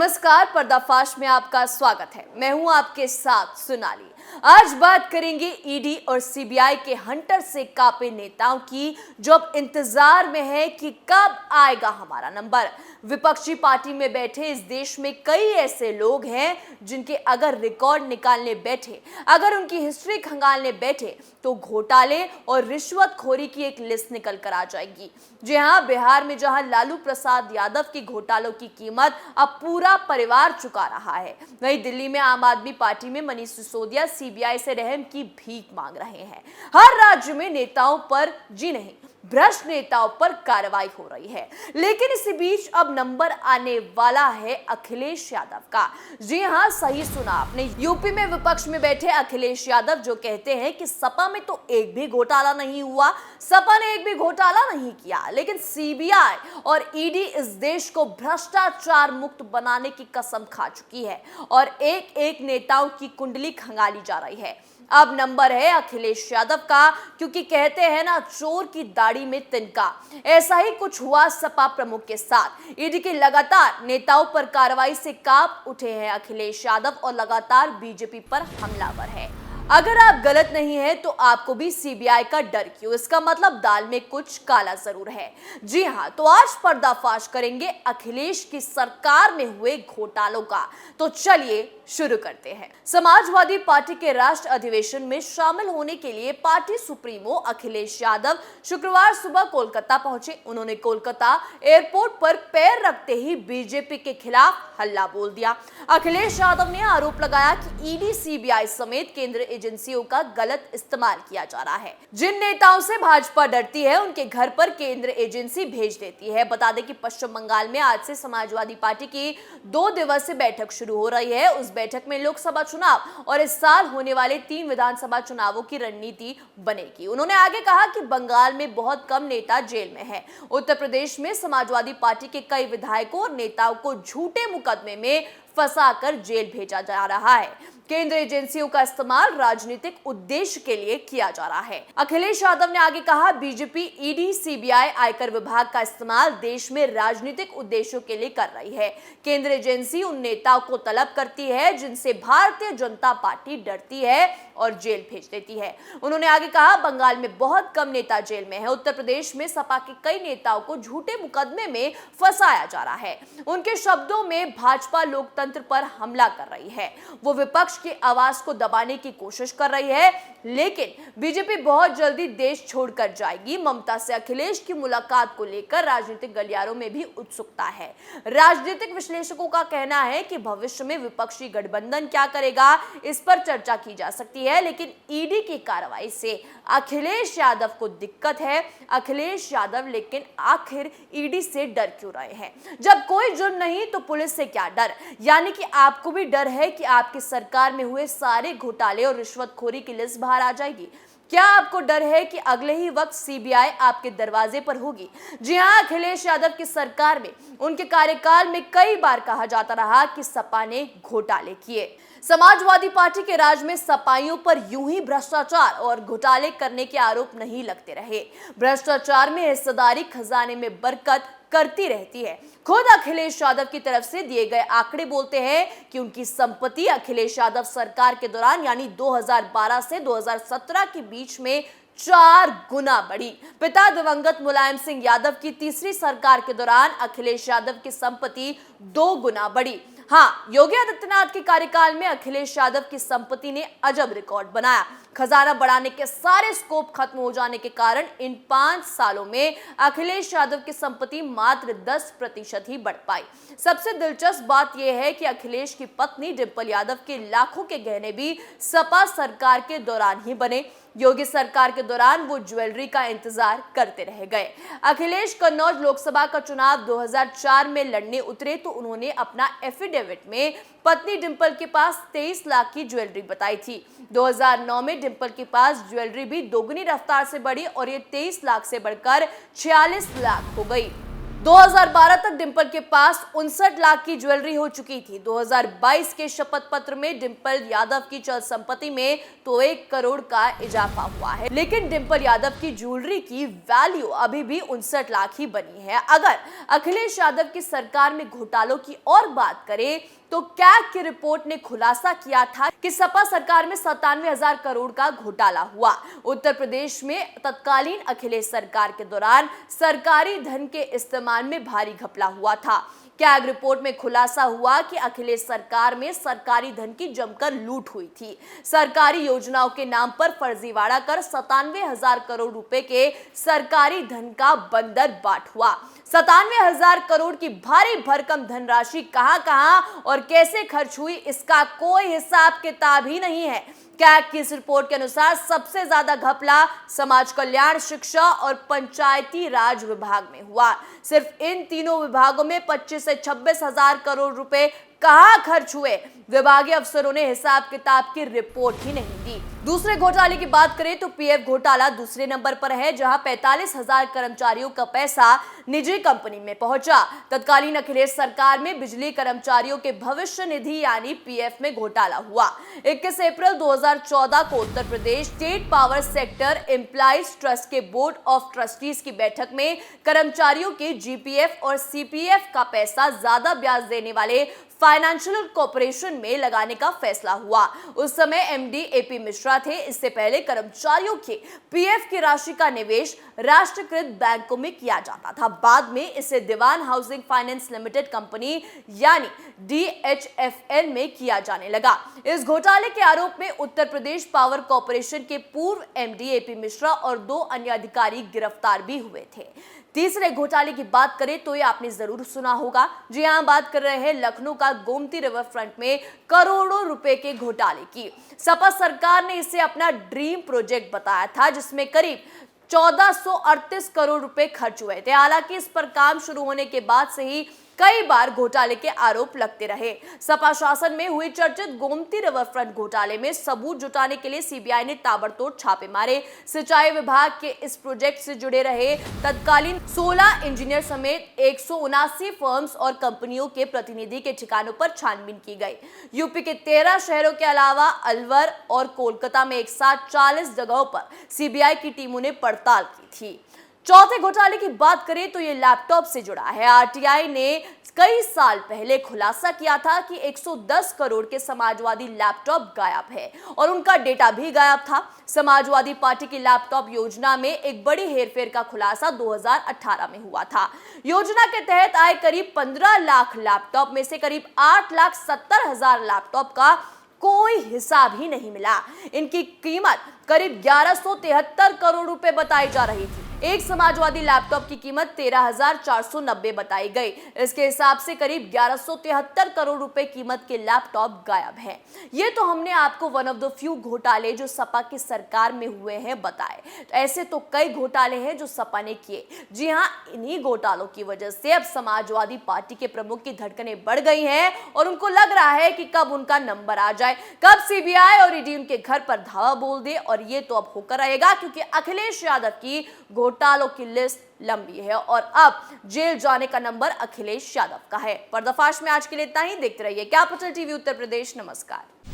नमस्कार, पर्दाफाश में आपका स्वागत है। मैं हूं आपके साथ सोनाली। आज बात करेंगे ईडी और सीबीआई के हंटर से कांपे नेताओं की, जो अब इंतजार में है कि कब आएगा हमारा नंबर। विपक्षी पार्टी में बैठे इस देश में कई ऐसे लोग हैं जिनके अगर रिकॉर्ड निकालने बैठे, अगर उनकी हिस्ट्री खंगालने बैठे तो घोटाले और रिश्वतखोरी की एक लिस्ट निकल कर आ जाएगी। जी हां, बिहार में जहां लालू प्रसाद यादव की घोटालों की कीमत अब पूरा परिवार चुका रहा है, वहीं दिल्ली में आम आदमी पार्टी में मनीष सिसोदिया सीबीआई से रहम की भीख मांग रहे हैं। हर राज्य में नेताओं पर, जी नहीं, भ्रष्ट नेताओं पर कार्रवाई हो रही है। लेकिन इसी बीच अब नंबर आने वाला है अखिलेश यादव का। जी हां, सही सुना आपने। यूपी में विपक्ष में बैठे अखिलेश यादव जो कहते हैं कि सपा में तो एक भी घोटाला नहीं हुआ, सपा ने एक भी घोटाला नहीं किया, लेकिन सीबीआई और ईडी इस देश को भ्रष्टाचार मुक्त बनाने की कसम खा चुकी है और एक एक नेताओं की कुंडली खंगाली जा रही है। अब नंबर है अखिलेश यादव का, क्योंकि कहते हैं ना, चोर की दाढ़ी में तिनका। ऐसा ही कुछ हुआ सपा प्रमुख के साथ। ईडी के लगातार नेताओं पर कार्रवाई से कांप उठे हैं अखिलेश यादव और लगातार बीजेपी पर हमलावर है। अगर आप गलत नहीं हैं तो आपको भी सीबीआई का डर क्यों? इसका मतलब दाल में कुछ काला जरूर है। जी हां, तो आज पर्दाफाश करेंगे अखिलेश की सरकार में हुए घोटालों का। तो चलिए शुरू करते हैं। समाजवादी पार्टी के राष्ट्र अधिवेशन में शामिल होने के लिए पार्टी सुप्रीमो अखिलेश यादव शुक्रवार सुबह कोलकाता पहुंचे। उन्होंने कोलकाता एयरपोर्ट पर पैर रखते ही बीजेपी के खिलाफ हल्ला बोल दिया। अखिलेश यादव ने आरोप लगाया कि ईडी, सीबीआई समेत केंद्रीय एजेंसियों का गलत इस्तेमाल किया जा रहा है। जिन नेताओं से भाजपा डरती है उनके घर पर केंद्रीय एजेंसी भेज देती है। बता दें कि पश्चिम बंगाल में आज से समाजवादी पार्टी की 2 दिवसीय बैठक शुरू हो रही है। उस बैठक में लोकसभा चुनाव और इस साल होने वाले 3 विधानसभा चुनावों की रणनीति बनेगी। उन्होंने आगे कहा कि बंगाल में बहुत कम नेता जेल में हैं। उत्तर प्रदेश में समाजवादी पार्टी के कई विधायकों और नेताओं को झूठे मुकदमे में फंसाकर जेल भेजा जा रहा है। केंद्रीय एजेंसियों का इस्तेमाल राजनीतिक उद्देश्य के लिए किया जा रहा है। अखिलेश यादव ने आगे कहा, बीजेपी ईडी, सीबीआई, आयकर विभाग का इस्तेमाल देश में राजनीतिक उद्देश्यों के लिए कर रही है। केंद्रीय एजेंसी उन नेताओं को तलब करती है जिनसे भारतीय जनता पार्टी डरती है और जेल भेज देती है। उन्होंने आगे कहा, बंगाल में बहुत कम नेता जेल में है। उत्तर प्रदेश में सपा के कई नेताओं को झूठे मुकदमे में फंसाया जा रहा है। उनके शब्दों में भाजपा लोकतंत्र पर हमला कर रही है। वो विपक्ष की आवाज को दबाने की कोशिश कर रही है, लेकिन बीजेपी बहुत जल्दी देश छोड़कर जाएगी। ममता से अखिलेश की मुलाकात को लेकर राजनीतिक गलियारों में भी उत्सुकता है। राजनीतिक विश्लेषकों का कहना है कि भविष्य में विपक्षी गठबंधन क्या करेगा, इस पर चर्चा की जा सकती है, लेकिन ईडी की कार्रवाई से अखिलेश यादव को दिक्कत है। अखिलेश यादव लेकिन आखिर ईडी से डर क्यों रहे हैं? जब कोई जुर्म नहीं तो पुलिस से क्या डर? यानी कि आपको भी डर है कि आपकी सरकार में हुए सारे घोटाले और रिश्वतखोरी की लिस्ट बाहर आ जाएगी। क्या आपको डर है कि अगले ही वक्त सीबीआई आपके दरवाजे पर होगी? जी हां, अखिलेश यादव की सरकार में, उनके कार्यकाल में कई बार कहा जाता रहा कि सपा ने घोटाले किए। समाजवादी पार्टी के राज में सपाइयों पर यूं ही भ्रष्टाचार और घोटाले करने के आरोप नहीं लगते रहे। भ्रष्टाचार में हिस्सेदारी खजाने में बरकत करती रहती है। खुद अखिलेश यादव की तरफ से दिए गए आंकड़े बोलते हैं कि उनकी संपत्ति अखिलेश यादव सरकार के दौरान, यानी 2012 से 2017 के बीच में 4 गुना बढ़ी। पिता दिवंगत मुलायम सिंह यादव की तीसरी सरकार के दौरान अखिलेश यादव की संपत्ति 2 गुना बढ़ी। हाँ, योगी आदित्यनाथ के कार्यकाल में अखिलेश यादव की संपत्ति ने अजब रिकॉर्ड बनाया। खजाना बढ़ाने के सारे स्कोप खत्म हो जाने के कारण इन 5 सालों में अखिलेश यादव की संपत्ति मात्र 10% ही बढ़ पाई। सबसे दिलचस्प बात यह है कि अखिलेश की पत्नी डिंपल यादव के लाखों के गहने भी सपा सरकार के दौरान ही बने। योगी सरकार के दौरान वो ज्वेलरी का इंतजार करते रह गए। अखिलेश कन्नौज लोकसभा का चुनाव 2004 में लड़ने उतरे तो उन्होंने अपना एफिडेविट में पत्नी डिंपल के पास 23 लाख की ज्वेलरी बताई थी। 2009 में डिंपल के पास ज्वेलरी भी दोगुनी रफ्तार से बढ़ी और ये 23 लाख से बढ़कर 46 लाख हो गई। 2012 तक डिंपल के पास 59 लाख की ज्वेलरी हो चुकी थी। 2022 के शपथ पत्र में डिंपल यादव की चल संपत्ति में तो 1 करोड़ का इजाफा हुआ है, लेकिन डिंपल यादव की ज्वेलरी की वैल्यू अभी भी 59 लाख ही बनी है। अगर अखिलेश यादव की सरकार में घोटालों की और बात करें तो कैग की रिपोर्ट ने खुलासा किया था कि सपा सरकार में 97,000 करोड़ का घोटाला हुआ। उत्तर प्रदेश में तत्कालीन अखिलेश सरकार के दौरान सरकारी धन के इस्तेमाल में भारी घपला हुआ था। कैग रिपोर्ट में खुलासा हुआ कि अखिलेश सरकार में सरकारी धन की जमकर लूट हुई थी। सरकारी योजनाओं के नाम पर फर्जीवाड़ा कर 97,000 करोड़ रुपए के सरकारी धन का बंदर बाट हुआ। 97,000 करोड़ की भारी भरकम धनराशि कहां और कैसे खर्च हुई, इसका कोई हिसाब किताब ही नहीं है। कैग की इस रिपोर्ट के अनुसार सबसे ज्यादा घपला समाज कल्याण, शिक्षा और पंचायती राज विभाग में हुआ। सिर्फ इन तीनों विभागों में 25 से 26,000 करोड़ रुपए कहां खर्च हुए, विभागीय अफसरों ने हिसाब किताब की रिपोर्ट ही नहीं दी। दूसरे घोटाले की बात करें तो पीएफ घोटाला दूसरे नंबर पर है, जहां 45,000 कर्मचारियों का पैसा निजी कंपनी में पहुंचा। तत्कालीन अखिलेश सरकार में बिजली कर्मचारियों के भविष्य निधि यानी पीएफ में घोटाला हुआ। 21 अप्रैल 2014 को Uttar Pradesh state power sector employees trust के बोर्ड ऑफ ट्रस्टीज की बैठक में कर्मचारियों के जीपीएफ और सीपीएफ का पैसा ज्यादा ब्याज देने वाले फाइनेंशियल कॉर्पोरेशन में लगाने का फैसला हुआ। उस समय एमडी एपी मिश्रा थे। इससे पहले कर्मचारियों के पीएफ की राशि का निवेश राष्ट्रीयकृत बैंकों में किया जाता था। बाद में इसे दीवान हाउसिंग फाइनेंस लिमिटेड कंपनी यानी डीएचएफएल में किया जाने लगा। इस घोटाले के आरोप में उत्तर प्रदेश पावर कॉर्पोरेशन के पूर्व एमडी एपी मिश्रा और 2 अन्य अधिकारी गिरफ्तार भी हुए थे। तीसरे घोटाले की बात करें तो ये आपने जरूर सुना होगा। जी हां, बात कर रहे हैं लखनऊ का गोमती रिवर फ्रंट में करोड़ों रुपए के घोटाले की। सपा सरकार ने इसे अपना ड्रीम प्रोजेक्ट बताया था, जिसमें करीब 1438 करोड़ रुपए खर्च हुए थे। हालांकि इस पर काम शुरू होने के बाद से ही कई बार घोटाले के आरोप लगते रहे। सपा शासन में हुई चर्चित गोमती रिवर फ्रंट घोटाले में सबूत जुटाने के लिए सीबीआई ने ताबड़तोड़ छापे मारे। सिंचाई विभाग के इस प्रोजेक्ट से जुड़े रहे तत्कालीन 16 इंजीनियर समेत 179 फर्म्स और कंपनियों के प्रतिनिधि के ठिकानों पर छानबीन की गई। यूपी के 13 शहरों के अलावा अलवर और कोलकाता में एक साथ 40 जगहों पर सीबीआई की टीमों ने पड़ताल की थी। चौथे घोटाले की बात करें तो ये लैपटॉप से जुड़ा है। आरटीआई ने कई साल पहले खुलासा किया था कि 110 करोड़ के समाजवादी लैपटॉप गायब है और उनका डेटा भी गायब था। समाजवादी पार्टी की लैपटॉप योजना में एक बड़ी हेरफेर का खुलासा 2018 में हुआ था। योजना के तहत आए करीब 15 लाख लैपटॉप में से करीब 8,70,000 लैपटॉप का कोई हिसाब ही नहीं मिला। इनकी कीमत करीब 1173 करोड़ रुपए बताई जा रही थी। एक समाजवादी लैपटॉप की कीमत 13,490 बताई गई। इसके हिसाब से करीब 1173 करोड़ रुपए कीमत के लैपटॉप गायब हैं। ये तो हमने आपको वन ऑफ द फ्यू घोटाले जो सपा की सरकार में हुए हैं बताए। तो ऐसे तो कई घोटाले हैं जो सपा ने किए। जी हाँ, इन्हीं घोटालों की वजह से अब समाजवादी पार्टी के प्रमुख की धड़कनें बढ़ गई हैं और उनको लग रहा है कि कब उनका नंबर आ जाए, कब सीबीआई और ईडी उनके घर पर धावा बोल दे। और ये तो अब होकर रहेगा, क्योंकि अखिलेश यादव की घोटालों की लिस्ट लंबी है और अब जेल जाने का नंबर अखिलेश यादव का है। पर्दाफाश में आज के लिए इतना ही। देखते रहिए कैपिटल टीवी उत्तर प्रदेश। नमस्कार।